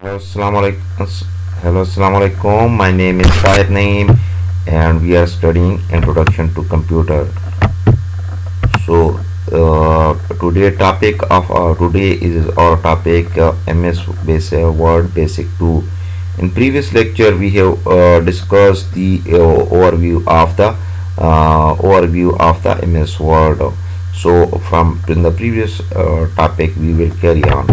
Assalamu alaikum. My name is Syed Naeem, and we are studying Introduction to Computer. So, today is our topic MS Word Basic 2. In previous lecture, we have discussed the overview of the MS Word. So, from in the previous topic, we will carry on.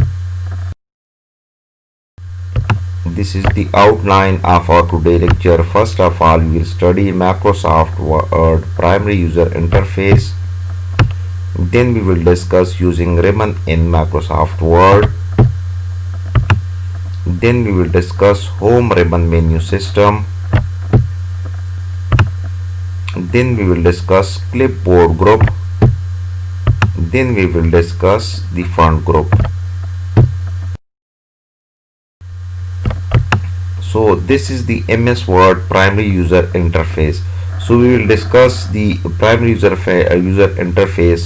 This is the outline of our today lecture. First of all, we will study Microsoft Word primary user interface. Then we will discuss using ribbon in Microsoft Word. Then we will discuss home ribbon menu system. Then we will discuss clipboard group. Then we will discuss the font group. So this is the MS Word primary user interface. So we will discuss the primary user interface.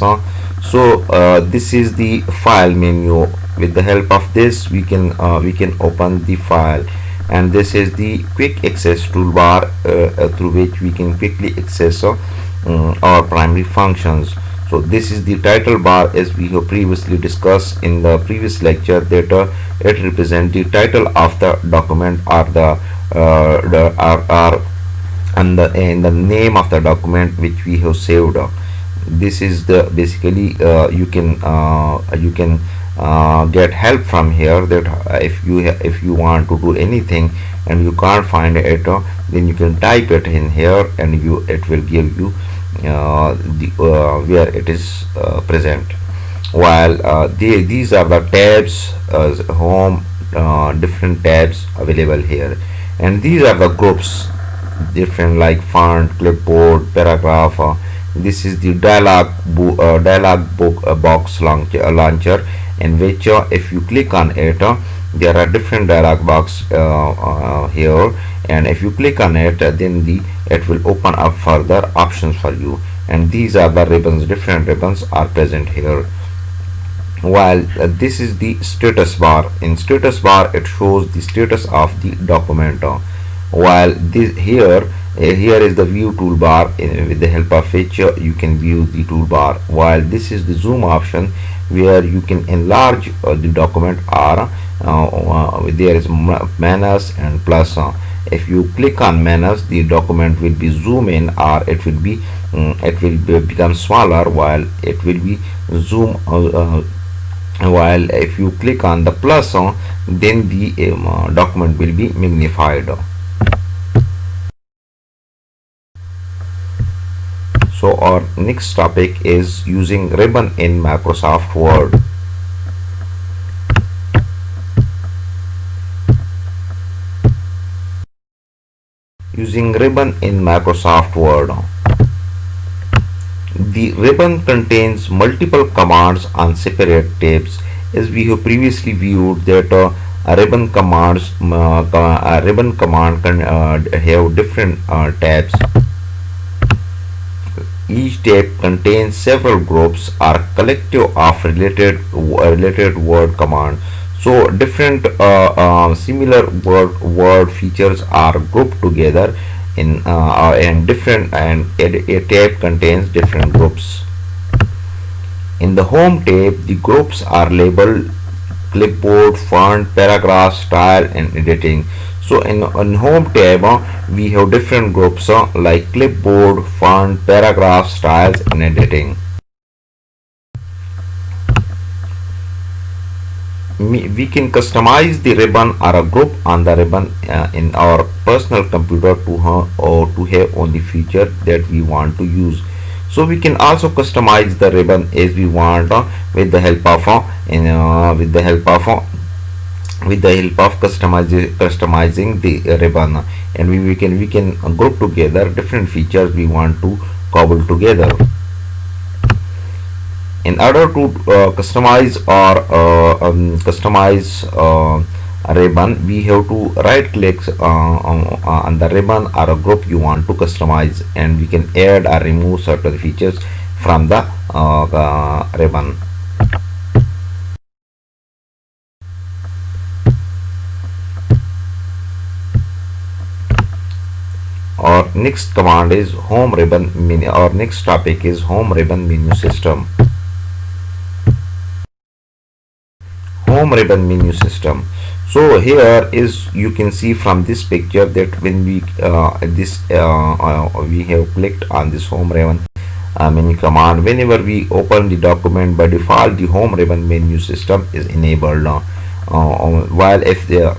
This is the file menu. With the help of this, we can open the file, and this is the quick access toolbar through which we can quickly access our primary functions. So this is the title bar, as we have previously discussed in the previous lecture, that it represents the title of the document or and the name of the document which we have saved. This is the basically you can get help from here, that if you want to do anything and you can't find it, then you can type it in here, and it will give you where it is present. While these are the tabs, home, different tabs available here, and these are the groups, different like font, clipboard, paragraph. This is the dialog box launcher, in which if you click on it, there are different dialog box here, and if you click on it, then it will open up further options for you, and these are the ribbons. Different ribbons are present here. While this is the status bar. In status bar, it shows the status of the document. While this here is the view toolbar, with the help of which you can view the toolbar. While this is the zoom option, where you can enlarge the document, or there is minus and plus. If you click on minus, the document will be zoom in, or it will become smaller, while it will be zoom. While if you click on the plus, then the document will be magnified. So our next topic is using ribbon in Microsoft Word. Using ribbon in Microsoft Word. The ribbon contains multiple commands on separate tabs, as we have previously viewed that a ribbon command can have different tabs. Each tab contains several groups or collective of related word commands. So different similar word features are grouped together and different, and a tab contains different groups. In the home tab, the groups are labeled clipboard, font, paragraph, style, and editing. So in home tab, we have different groups like clipboard, font, paragraph, styles, and editing. We can customize the ribbon or a group on the ribbon in our personal computer to have on the feature that we want to use. So we can also customize the ribbon as we want with the help of customizing the ribbon, and we can group together different features we want to cobble together. In order to customize a ribbon, we have to right click on the ribbon or a group you want to customize, and we can add or remove certain features from the ribbon. our next command is home ribbon menu. Our next topic is home ribbon menu system. Home ribbon menu system. So here is, you can see from this picture that when we we have clicked on this home ribbon menu command, whenever we open the document, by default the home ribbon menu system is enabled. While if the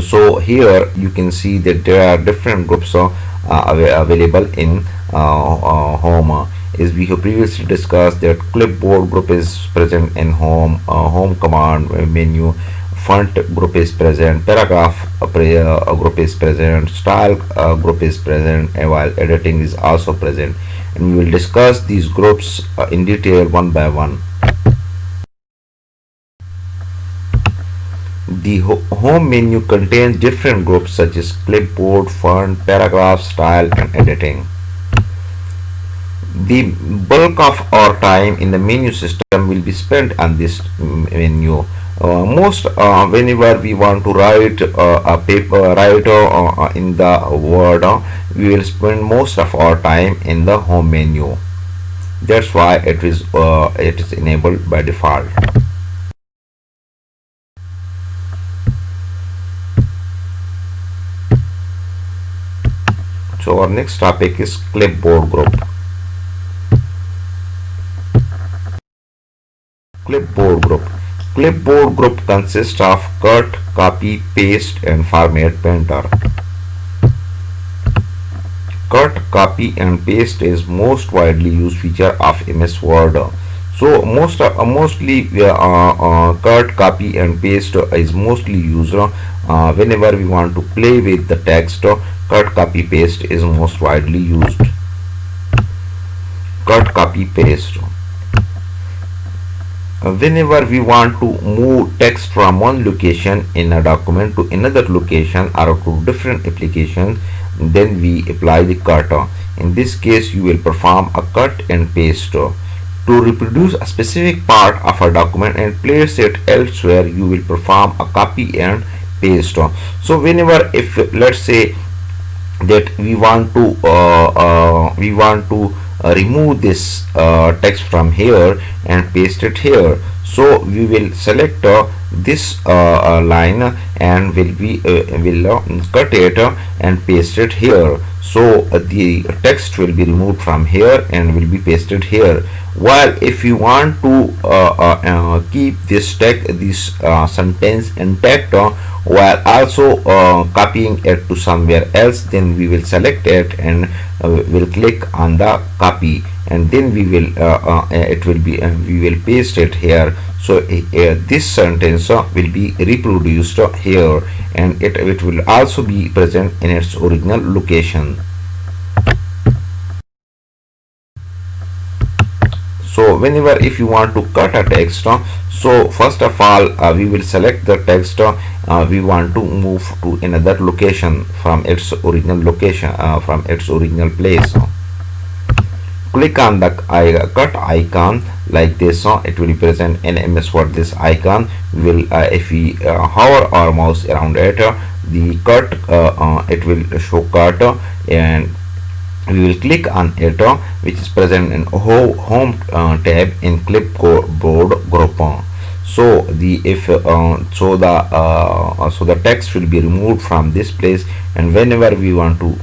so here you can see that there are different groups available in home. As we have previously discussed, that clipboard group is present in home command menu, font group is present, paragraph group is present, style group is present, and while editing is also present, and we will discuss these groups in detail one by one. The home menu contains different groups such as clipboard, font, paragraph, style, and editing. The bulk of our time in the menu system will be spent on this menu. Whenever we want to write a paper, in the Word, we will spend most of our time in the home menu. That's why it is enabled by default. So our next topic is clipboard group. Clipboard group. Clipboard group consists of cut, copy, paste, and format painter. Cut, copy, and paste is most widely used feature of MS Word. So mostly cut, copy, and paste is mostly used whenever we want to play with the text. Cut, copy, paste is most widely used. Cut, copy, paste. Whenever we want to move text from one location in a document to another location or to different applications, then we apply the cut. In this case, you will perform a cut and paste. To reproduce a specific part of a document and place it elsewhere, you will perform a copy and paste. So whenever, if let's say that we want to remove this text from here and paste it here, so we will select this line and will cut it and paste it here. So the text will be removed from here and will be pasted here. While if you want to keep this sentence intact while also copying it to somewhere else, then we will select it and will click on the copy, and then we will we will paste it here. So this sentence will be reproduced here, and it will also be present in its original location. So whenever if you want to cut a text, so first of all we will select the text we want to move to another location from its original location, from its original place. Click on the cut icon like this. It will present in MS Word this icon. We will if we hover our mouse around it, the cut it will show cut, and we will click on it, which is present in home tab in clipboard group. So the text will be removed from this place, and whenever we want to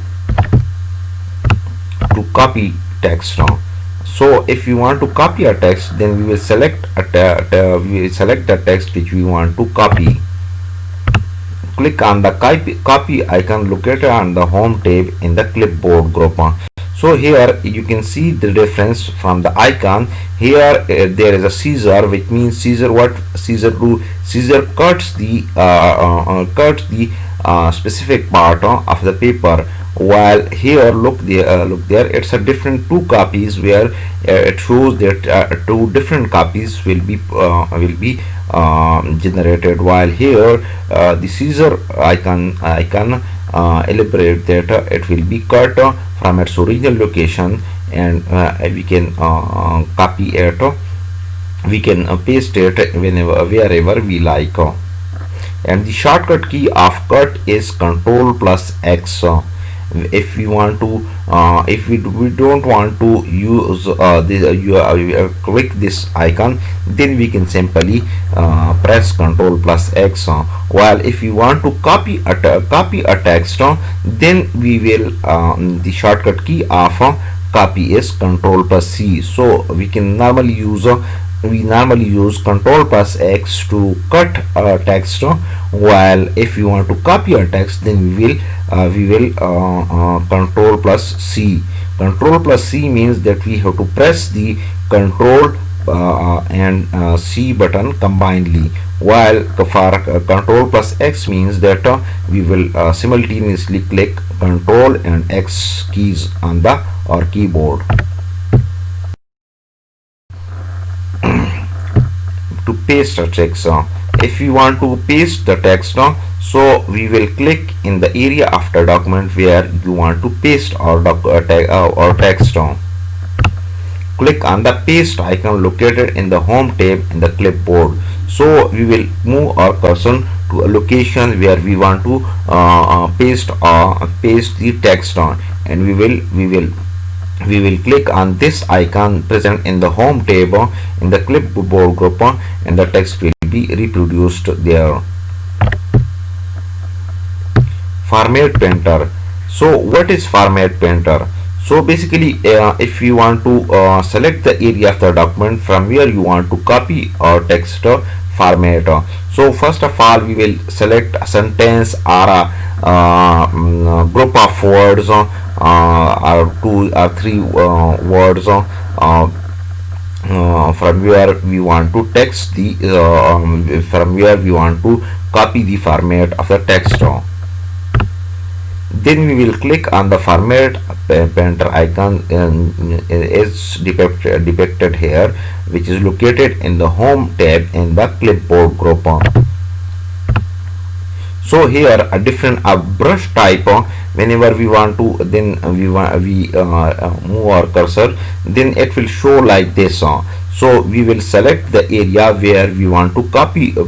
copy text, so if you want to copy a text, then we will select the text which we want to copy. Click on the copy icon located on the home tab in the clipboard group. So here you can see the difference from the icon. Here there is a scissor, which means scissor. What scissor do? Scissor cuts the specific part of the paper. While here look there, it's a different two copies where it shows that two different copies will be generated. While here the scissor icon elaborate that it will be cut from its original location, and we can copy it, we can paste it wherever we like. And the shortcut key of cut is Ctrl plus X, if we want to if we don't want to use click this icon, then we can simply press Ctrl plus X. While if you want to copy a text, then we will the shortcut key of copy is Ctrl plus C. So we can normally use Ctrl plus X to cut a text, while if you want to copy a text, then we will Ctrl plus C. Ctrl plus C means that we have to press the Ctrl and C button combinedly, while for Ctrl plus X means that we will simultaneously click Ctrl and X keys on the our keyboard. To paste a text, if we want to paste the text, so we will click in the area of the document where you want to paste our text. Click on the paste icon located in the home tab in the clipboard. So we will move our cursor to a location where we want to paste the text on, and we will click on this icon present in the home tab in the clipboard group, and the text will be reproduced there. Format painter. So what is format painter? So basically if you want to select the area of the document from where you want to copy or text format, so first of all we will select a sentence or a group of words, or 2 or 3 words from where we want to text the from where we want to copy the format of the text. Then we will click on the format painter icon is depicted here, which is located in the home tab in the clipboard group. So here a different brush type, whenever we want to, then we move our cursor, then it will show like this. So we will select the area where we want to copy, which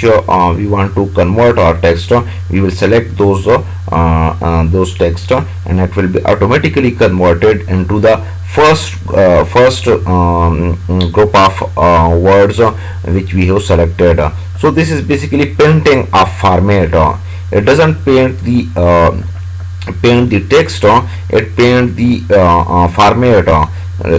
we want to convert our text. We will select those text, and it will be automatically converted into the first group of words which we have selected. So this is basically painting a format. It doesn't paint the text, it paint the format.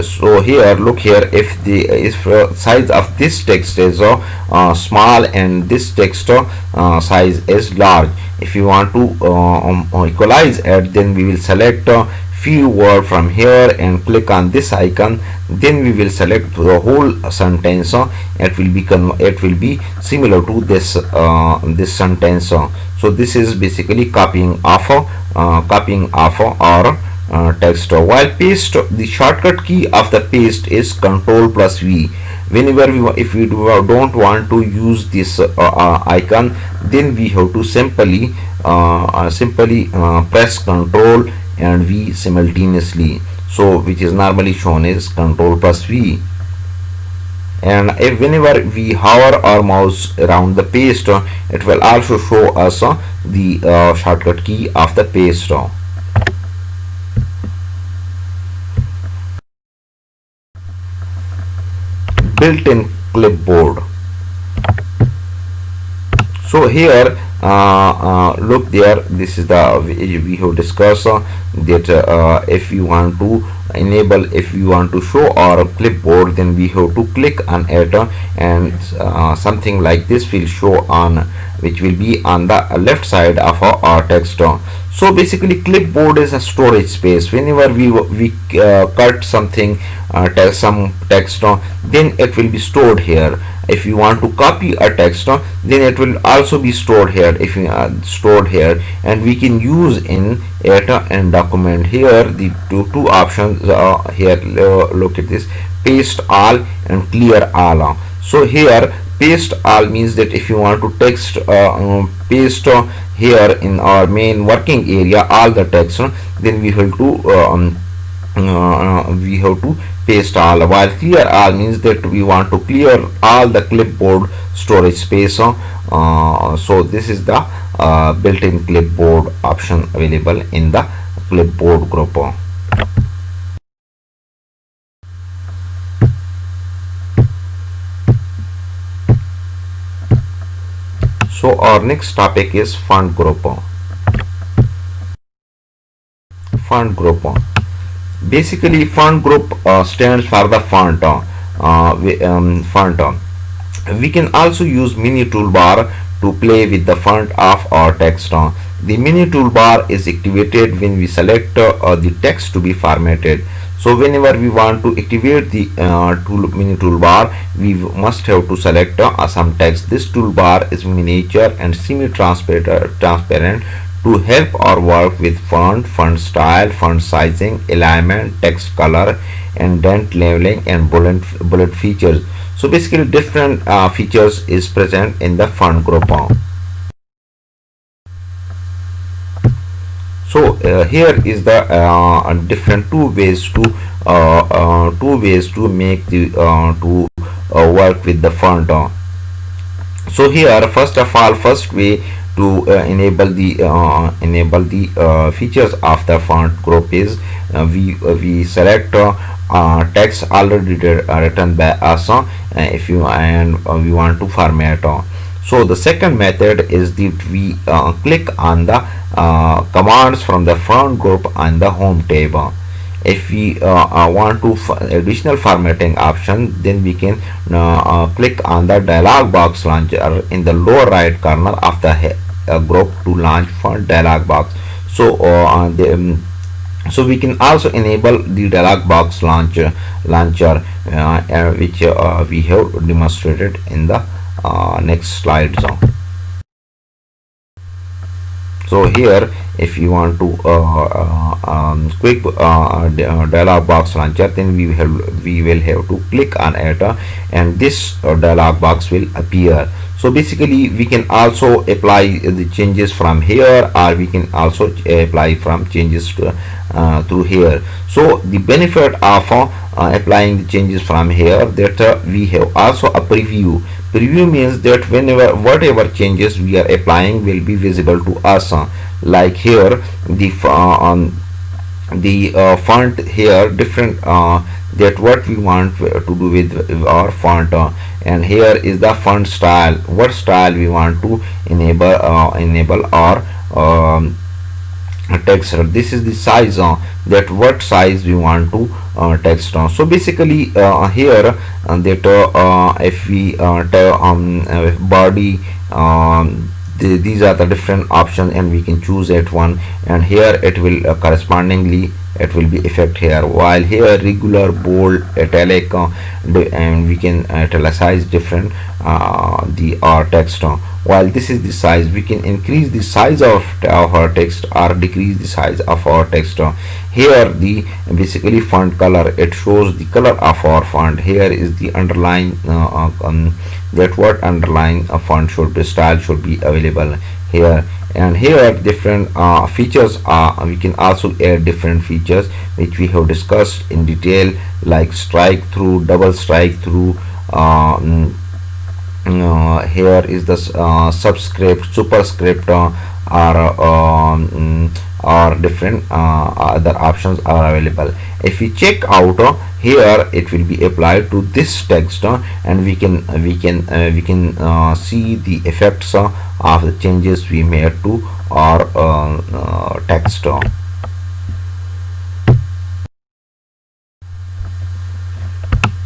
So here, look here, if the size of this text is small and this text size is large, if you want to equalize it, then we will select few word from here and click on this icon. Then we will select the whole sentence. It will be similar to this sentence. So this is basically copying of our text. While paste, the shortcut key of the paste is Ctrl plus V. Whenever if we don't want to use this icon, then we have to simply press Ctrl and V simultaneously. So which is normally shown as Ctrl plus V. And if whenever we hover our mouse around the paste, it will also show us the shortcut key of the paste. Built-in clipboard. So here look there, this is the we have discussed that if you want to enable, if you want to show our clipboard, then we have to click on it, and something like this will show on, which will be on the left side of our text. So basically clipboard is a storage space. Whenever we cut something, some text, then it will be stored here. If you want to copy a text, then it will also be stored here. If you stored here, and we can use in it and document. Here the two options here, look at this, paste all and clear all. So here paste all means that if you want to text paste here in our main working area all the text, then we have to paste all, while clear all means that we want to clear all the clipboard storage space. So this is the built-in clipboard option available in the clipboard group. So our next topic is font group. Font group. Basically, font group stands for the font. Font. We can also use mini toolbar to play with the font of our text. The mini toolbar is activated when we select the text to be formatted. So whenever we want to activate the mini toolbar, we must have to select some text. This toolbar is miniature and semi-transparent to help our work with font style, font sizing, alignment, text color, indent labeling, and bullet features. So basically different features is present in the font group. So here is the different two ways to make the to work with the font. So here first of all, first way to enable the features of the font group is we select text already written by us if you and we want to format. So the second method is that we click on the commands from the font group on the home tab. If we want to additional formatting option, then we can click on the dialog box launcher in the lower right corner of the group to launch font dialog box. So so we can also enable the dialog box launcher which we have demonstrated in the next slide. So here if you want to quick dialog box launcher, then we will have to click on it and this dialog box will appear. So basically we can also apply the changes from here, or we can also apply from changes to through here. So the benefit of applying the changes from here, that we have also a preview. Preview means that whatever changes we are applying will be visible to us. Like here the font here different that what we want to do with our font, and here is the font style, what style we want to enable our text. This is the size, that what size we want to text. So basically here that if we body, these are the different options and we can choose it one, and here it will correspondingly it will be effect here, while here regular, bold, italic, and we can italicize different our text. While this is the size, we can increase the size of our text or decrease the size of our text. Here the basically font color, it shows the color of our font. Here is the underline that what underline font should be, style should be available here. And here different features are, we can also add different features which we have discussed in detail, like strike through, double strike through, here is the subscript, superscript, or different other options are available. If we check out here, it will be applied to this text, and we can see the effects of the changes we made to our text.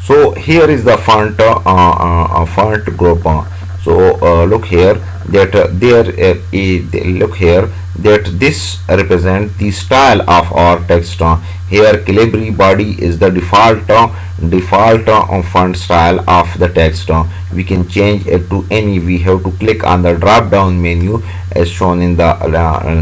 So here is the font group. So look here that look here that this represent the style of our text. Here Calibri body is the default font style of the text. We can change it to any. We have to click on the drop down menu as shown in the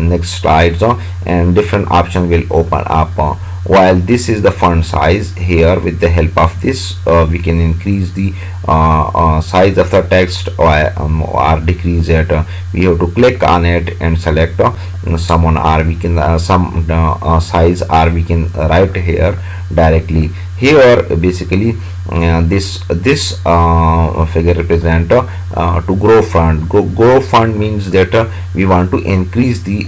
next slides, and different option will open up. While this is the font size, here with the help of this we can increase the size of the text or decrease it, we have to click on it and select someone, or we can some size, or we can write here directly. Here basically this figure represent to grow font. Grow font means that we want to increase the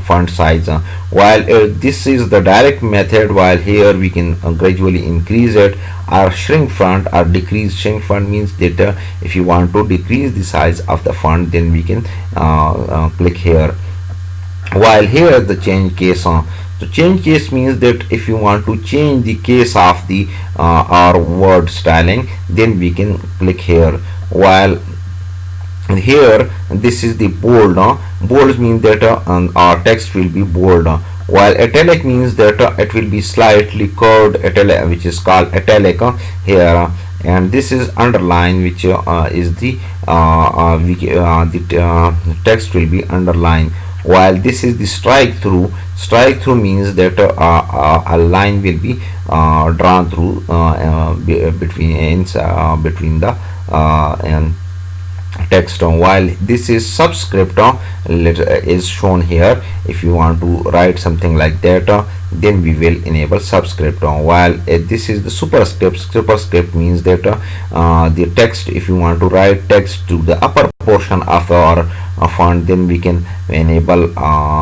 font size, while this is the direct method, while here we can gradually increase it. Or shrink font or decrease. Shrink font means that if you want to decrease the size of the font, then we can click here. While here the change case on. So change case means that if you want to change the case of the our word styling, then we can click here. While here this is the bold. Bold means that our text will be bold. While italic means that it will be slightly curved italic, which is called italic here. And this is underline, which is the text will be underlined. While this is the strike through. Strike through means that a line will be drawn through between the and text. While this is subscript is shown here. If you want to write something like that, then we will enable subscript. While this is the superscript. Superscript means that the text, if you want to write text to the upper portion of our font, then we can enable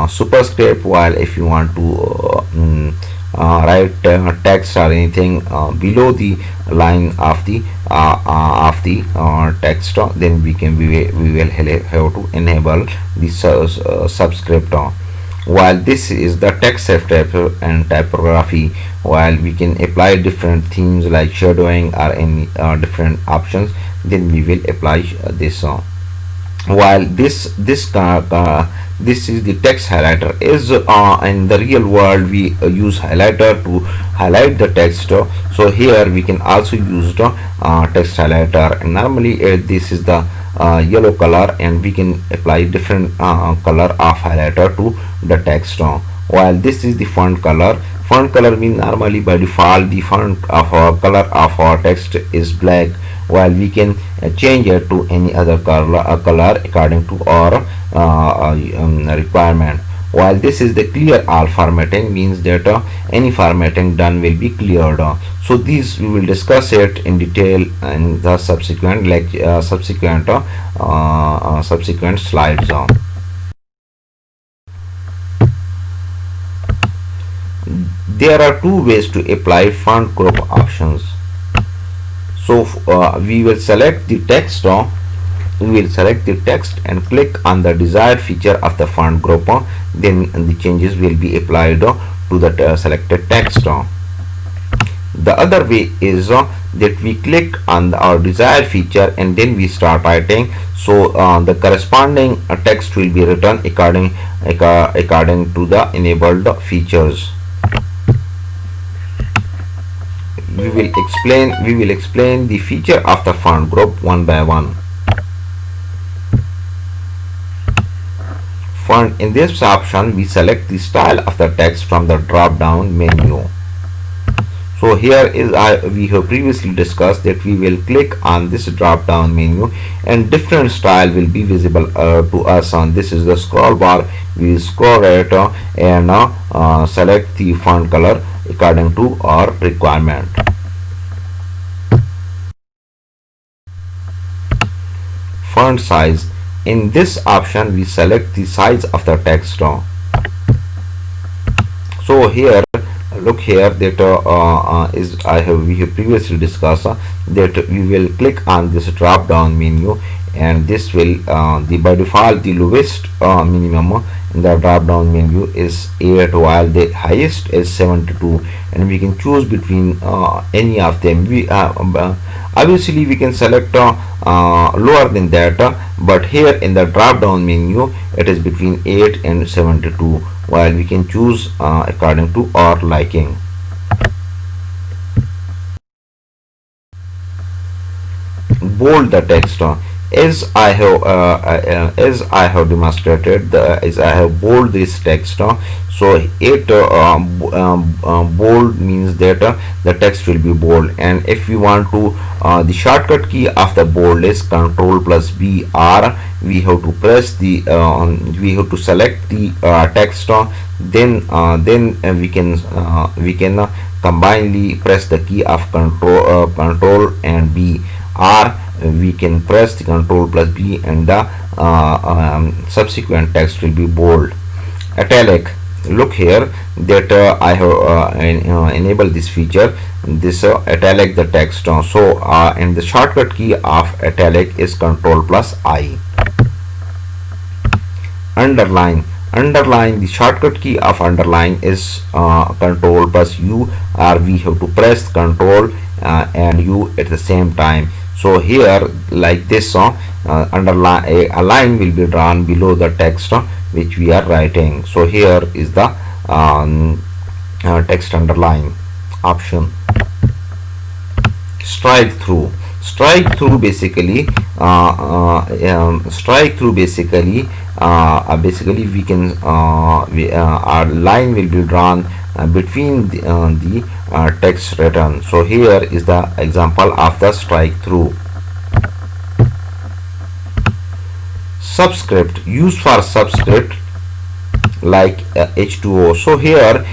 superscript. While if you want to write text or anything below the line of the text, then we will have to enable the subscript. While this is the text type and typography, while we can apply different themes like shadowing or any different options, then we will apply this. While this is the text highlighter. Is in the real world we use highlighter to highlight the text. So here we can also use the text highlighter, and normally this is the yellow color, and we can apply different color of highlighter to the text. While this is the font color. Font color means normally by default the font of our color of our text is black, while we can change it to any other color according to our requirement. While this is the clear all formatting, means that any formatting done will be cleared. So these we will discuss it in detail in the subsequent subsequent slides. There are two ways to apply font group options. So we will select the text. And click on the desired feature of the font group. Then the changes will be applied to the selected text. The other way is that we click on our desired feature and then we start writing. So the corresponding text will be written according to the enabled features. We will explain the feature of the font group one by one. Font. In this option, we select the style of the text from the drop down menu. So here is we have previously discussed that we will click on this drop down menu and different style will be visible to us. On this is the scroll bar. We will scroll it and select the font color according to our requirement. Font size. In this option we select the size of the text. So here look here that we have previously discussed that we will click on this drop down menu, and this will by default the lowest minimum in the drop down menu is 8, while the highest is 72, and we can choose between any of them. We obviously we can select lower than that, but here in the drop down menu it is between 8 and 72, while we can choose according to our liking. Bold the text. as I have demonstrated, as I have bold this text, so it bold means that the text will be bold. And if we want to, the shortcut key of the bold is Control plus B, or we have to press the we have to select the text, then we can combinedly press the key of Control and B, or we can press the Control plus B, and the subsequent text will be bold. Italic, look here that I have enabled this feature, this italic the text, and the shortcut key of italic is Control plus I. Underline, the shortcut key of underline is Control plus U, or we have to press Control and U at the same time. So here, like this, underline, a line will be drawn below the text which we are writing. So here is the text underline option. Strike through, basically we can our line will be drawn between the text written. So here is the example of the strike through. Subscript, used for subscript like H2O. So here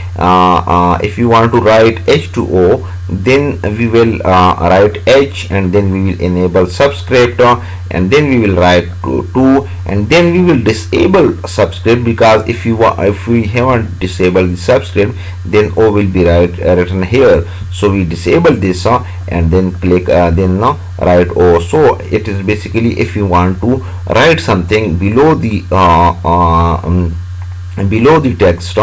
if you want to write H2O, then we will write H, and then we will enable subscript, and then we will write 2, and then we will disable subscript, because if we haven't disabled the subscript, then O will be written here. So we disable this and then click write O. So it is basically, if you want to write something below the text,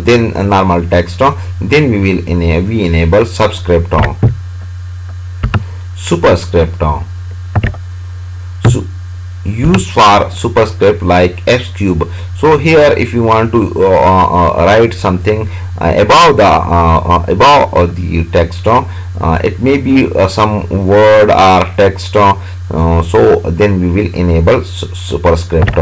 then normal text, then we will enable subscript. Superscript, used for superscript like F cube. So here if you want to write something above the text, it may be some word or text, so then we will enable superscript.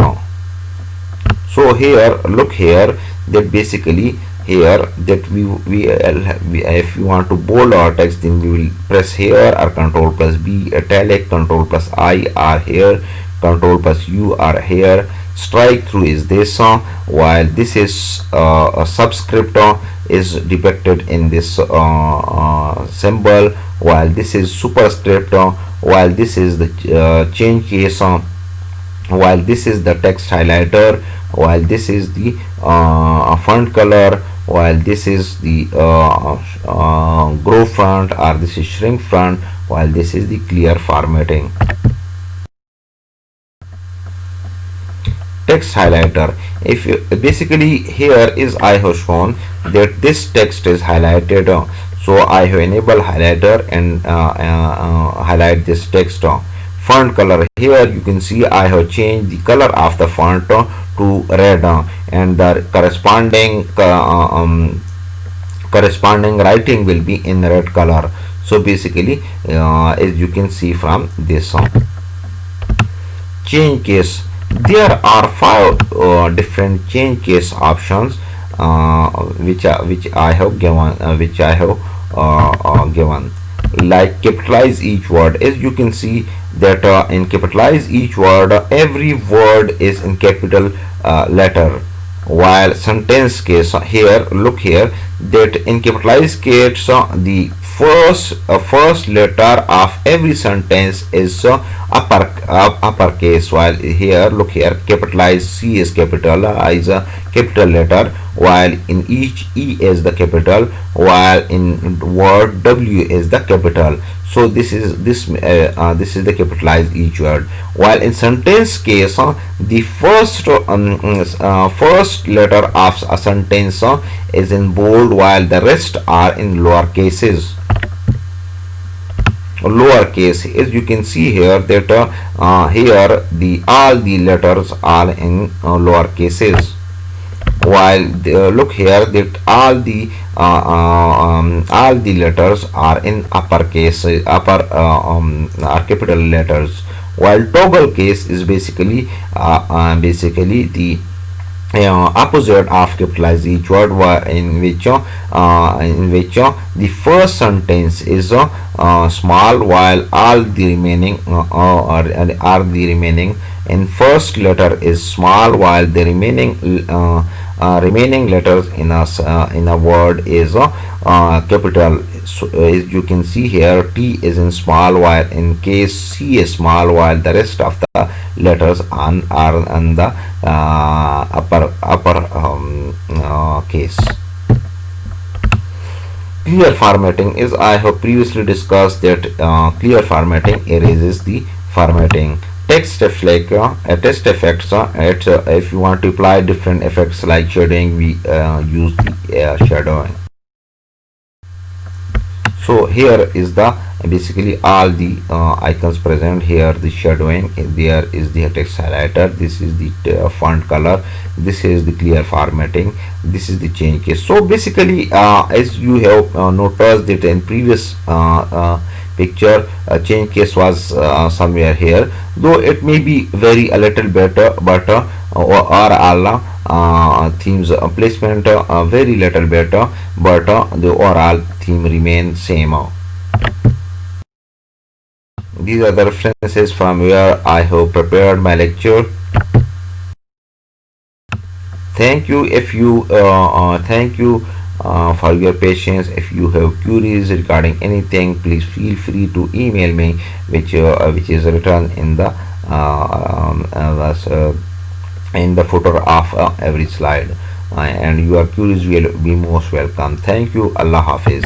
So here, look here, that basically here that we if you want to bold our text, then we will press here, or Control plus B. Italic, Control plus I, are here, Control plus U are here. Strike through is this, while this is a subscript is depicted in this symbol, while this is superscript, while this is the change case, while this is the text highlighter, while this is the font color, while this is the grow font, or this is shrink font, while this is the clear formatting. Text highlighter, if you basically here is I have shown that this text is highlighted, so I have enabled highlighter and highlight this text. Font color, here you can see I have changed the color of the font to red, and the corresponding writing will be in red color. So basically as you can see from this. Change case, there are 5 different change case options which I have given. Like capitalize each word, as you can see that in capitalize each word, every word is in capital letter, while sentence case, here look here that in capitalize case the first letter of every sentence is uppercase, while here look here capitalize C is capital, I is a capital letter, while in each E is the capital, while in word W is the capital. So this is the capitalize each word, while in sentence case the first letter of a sentence is in bold, while the rest are in lower cases. As you can see here that here all the letters are in lower cases, while look here that all the letters are in uppercase, are capital letters, while toggle case is basically the opposite of capitalize each word, in which the first sentence is small while all the remaining are the remaining in first letter is small while the remaining letters in a word is capital. So, as you can see here, T is in small while in case C is small while the rest of the letters are in the upper case. Clear formatting is, I have previously discussed that clear formatting erases the formatting. Text effect, text effects. If you want to apply different effects like shadowing, we use the shadowing. So here is the basically all the icons present here. The shadowing, there is the text highlighter, this is the font color, this is the clear formatting, this is the change case. So basically as you have noticed that in previous picture, change case was somewhere here, though it may be very a little better, but or all themes placement very little better, but the overall theme remains same. These are the references from where I have prepared my lecture. Thank you. If you thank you for your patience. If you have queries regarding anything, please feel free to email me, which is written in the footer of every slide. And your queries will be most welcome. Thank you. Allah Hafiz.